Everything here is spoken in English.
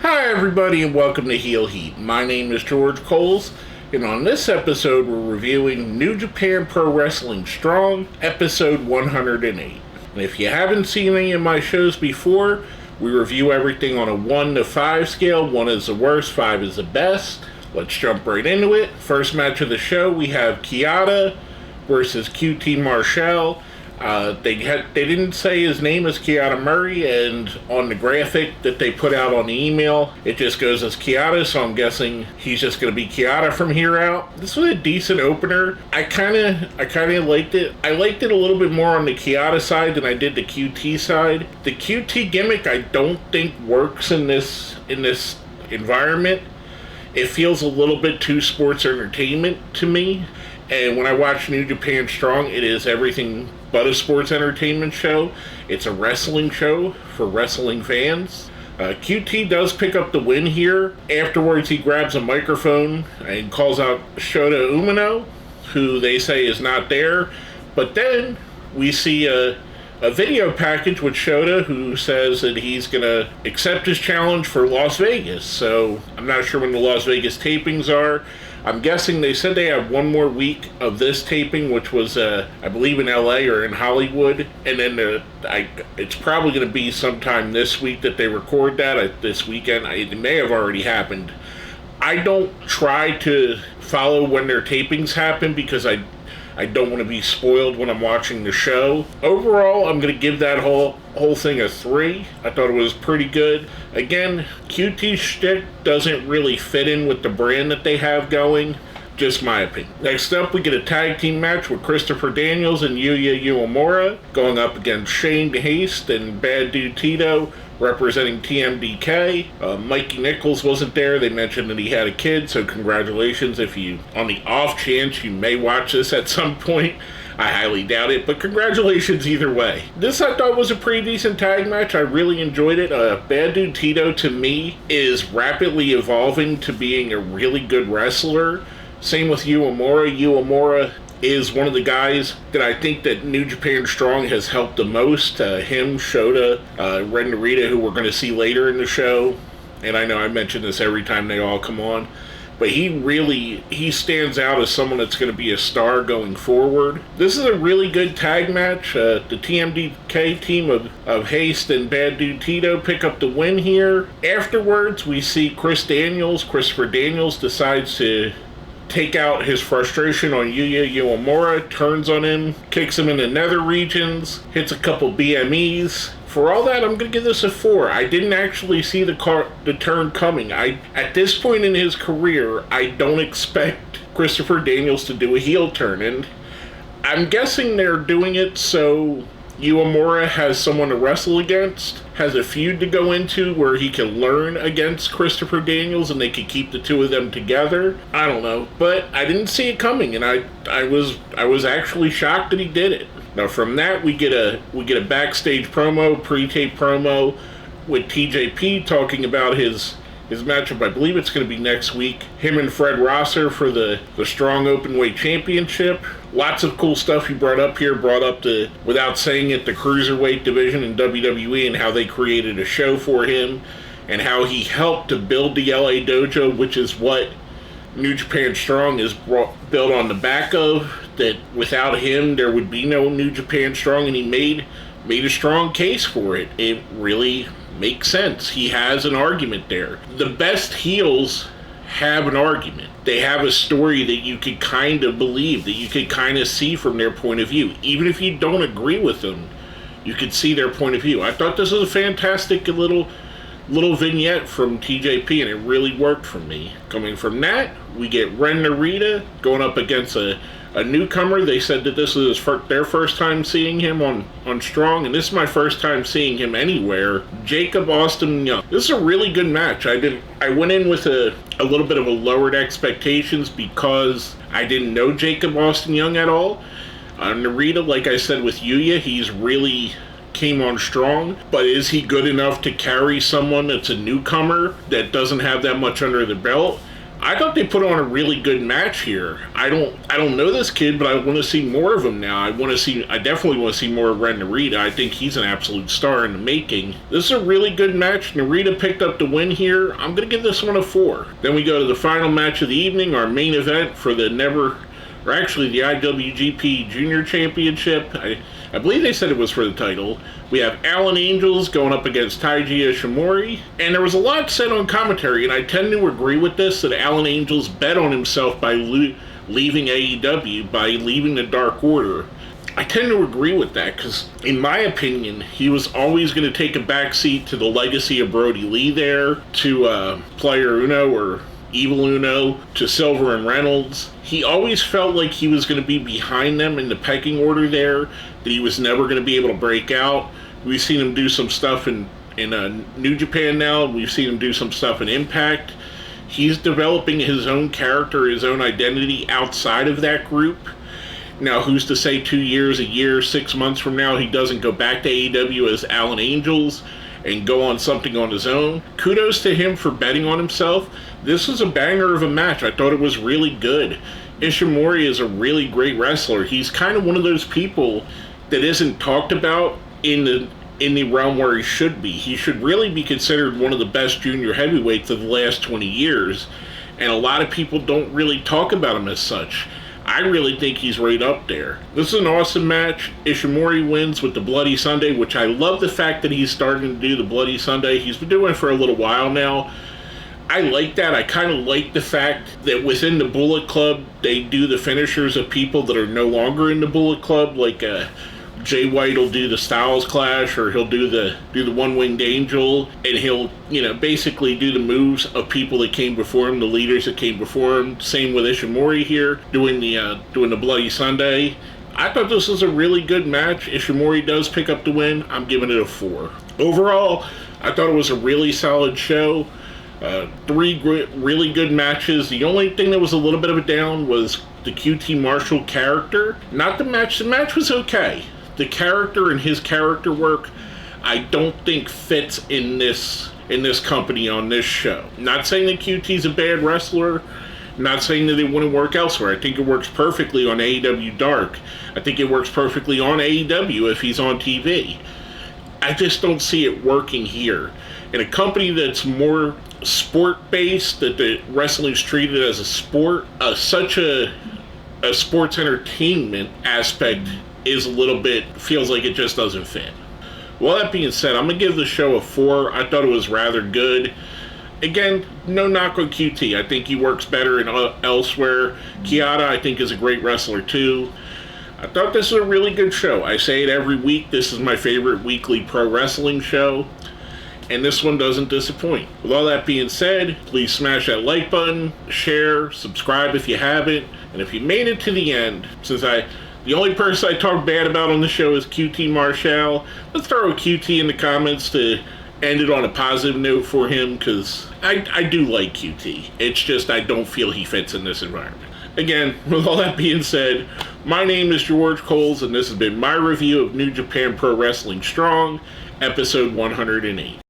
Hi everybody and welcome to Heel Heat. My name is George Coles, and on this episode we're reviewing New Japan Pro Wrestling Strong, episode 108. And if you haven't seen any of my shows before, we review everything on a 1 to 5 scale. 1 is the worst, 5 is the best. Let's jump right into it. First match of the show, we have Kiara versus QT Marshall. They didn't say his name is Kiara Murray, and on the graphic that they put out on the email, it just goes as Kiara, so I'm guessing he's just going to be Kiara from here out. This was a decent opener. I kind of liked it. I liked it a little bit more on the Kiara side than I did the QT side. The QT gimmick I don't think works in this environment. It feels a little bit too sports entertainment to me. And when I watch New Japan Strong, it is everything but a sports entertainment show. It's a wrestling show for wrestling fans. QT does pick up the win here. Afterwards, he grabs a microphone and calls out Shota Umino, who they say is not there. But then we see a video package with Shota, who says that he's going to accept his challenge for Las Vegas. So I'm not sure when the Las Vegas tapings are. I'm guessing they said they have one more week of this taping, which was, I believe, in LA or in Hollywood. And then it's probably going to be sometime this week that they record that, this weekend. It may have already happened. I don't try to follow when their tapings happen because I don't want to be spoiled when I'm watching the show. Overall, I'm going to give that whole thing a 3. I thought it was pretty good. Again, QT's shtick doesn't really fit in with the brand that they have going. Just my opinion. Next up, we get a tag team match with Christopher Daniels and Yuya Amora going up against Shane Haste and Badoo Tito, representing TMDK. Mikey Nichols wasn't there. They mentioned that he had a kid, so congratulations. If you, on the off chance you may watch this at some point, I highly doubt it, but congratulations either way. This I thought was a pretty decent tag match. I really enjoyed it. Badoo Tito, to me, is rapidly evolving to being a really good wrestler. Same with Yuya Amora. Yuya Amora is one of the guys that I think that New Japan Strong has helped the most. Him, Shota, Ren Narita, who we're going to see later in the show. And I know I mention this every time they all come on. But he stands out as someone that's going to be a star going forward. This is a really good tag match. The TMDK team of Haste and Badoo Tito pick up the win here. Afterwards, we see Christopher Daniels decides to take out his frustration on Yuya Amora, turns on him, kicks him in the nether regions, hits a couple BMEs. For all that, I'm going to give this a 4. I didn't actually see the turn coming. At this point in his career, I don't expect Christopher Daniels to do a heel turn, and I'm guessing they're doing it so Yuya Amora has someone to wrestle against, has a feud to go into where he can learn against Christopher Daniels and they can keep the two of them together. I don't know, but I didn't see it coming, and I was actually shocked that he did it. Now from that we get a backstage promo, pre-tape promo with TJP talking about his matchup. I believe it's going to be next week. Him and Fred Rosser for the Strong Openweight Championship. Lots of cool stuff he brought up the, without saying it, the Cruiserweight division in WWE and how they created a show for him and how he helped to build the LA Dojo, which is what New Japan Strong is built on the back of, that without him there would be no New Japan Strong, and he made a strong case for it. It really makes sense. He has an argument there. The best heels have an argument. They have a story that you could kind of believe, that you could kind of see from their point of view. Even if you don't agree with them, you could see their point of view. I thought this was a fantastic little vignette from TJP, and it really worked for me. Coming from that, we get Ren Narita going up against a newcomer. They said that this is their first time seeing him on Strong, and this is my first time seeing him anywhere. Jacob Austin Young. This is a really good match. I went in with a little bit of a lowered expectations because I didn't know Jacob Austin Young at all. Narita, like I said with Yuya, he's really came on strong, but is he good enough to carry someone that's a newcomer that doesn't have that much under the belt? I thought they put on a really good match here. I don't know this kid, but I want to see more of him now. I definitely want to see more of Ren Narita. I think he's an absolute star in the making. This is a really good match. Narita picked up the win here. I'm going to give this one a 4. Then we go to the final match of the evening, our main event for the IWGP Junior Championship. I believe they said it was for the title. We have Alan Angels going up against Taichi Ishimori. And there was a lot said on commentary, and I tend to agree with this, that Alan Angels bet on himself by leaving AEW, by leaving the Dark Order. I tend to agree with that because, in my opinion, he was always going to take a backseat to the legacy of Brody Lee there, to Player Uno or Evil Uno, to Silver and Reynolds. He always felt like he was going to be behind them in the pecking order there, that he was never going to be able to break out. We've seen him do some stuff in New Japan now. We've seen him do some stuff in Impact. He's developing his own character, his own identity outside of that group. Now, who's to say 2 years, a year, 6 months from now, he doesn't go back to AEW as Alan Angels and go on something on his own? Kudos to him for betting on himself. This was a banger of a match. I thought it was really good. Ishimori is a really great wrestler. He's kind of one of those people that isn't talked about in the realm where he should be. He should really be considered one of the best junior heavyweights of the last 20 years, and a lot of people don't really talk about him as such. I really think he's right up there. This is an awesome match. Ishimori wins with the Bloody Sunday, which I love the fact that he's starting to do the Bloody Sunday. He's been doing it for a little while now. I like that. I kind of like the fact that within the Bullet Club, they do the finishers of people that are no longer in the Bullet Club, like Jay White will do the Styles Clash, or he'll do the One-Winged Angel, and he'll, basically do the moves of people that came before him, the leaders that came before him. Same with Ishimori here, doing the Bloody Sunday. I thought this was a really good match. Ishimori does pick up the win. I'm giving it a 4. Overall, I thought it was a really solid show. 3 really good matches. The only thing that was a little bit of a down was the QT Marshall character. Not the match. The match was okay. The character and his character work, I don't think fits in this company on this show. Not saying that QT's a bad wrestler. Not saying that it wouldn't work elsewhere. I think it works perfectly on AEW Dark. I think it works perfectly on AEW if he's on TV. I just don't see it working here. In a company that's more sport-based, that the wrestling's treated as a sport, such a sports entertainment aspect is a little bit, feels like it just doesn't fit. Well, that being said, I'm going to give the show a 4. I thought it was rather good. Again, no knock on QT. I think he works better elsewhere. Kiara, I think, is a great wrestler too. I thought this was a really good show. I say it every week. This is my favorite weekly pro wrestling show, and this one doesn't disappoint. With all that being said, please smash that like button, share, subscribe if you haven't, and if you made it to the end, since the only person I talk bad about on the show is QT Marshall, let's throw a QT in the comments to end it on a positive note for him, because I do like QT. It's just I don't feel he fits in this environment. Again, with all that being said, my name is George Coles, and this has been my review of New Japan Pro Wrestling Strong, episode 108.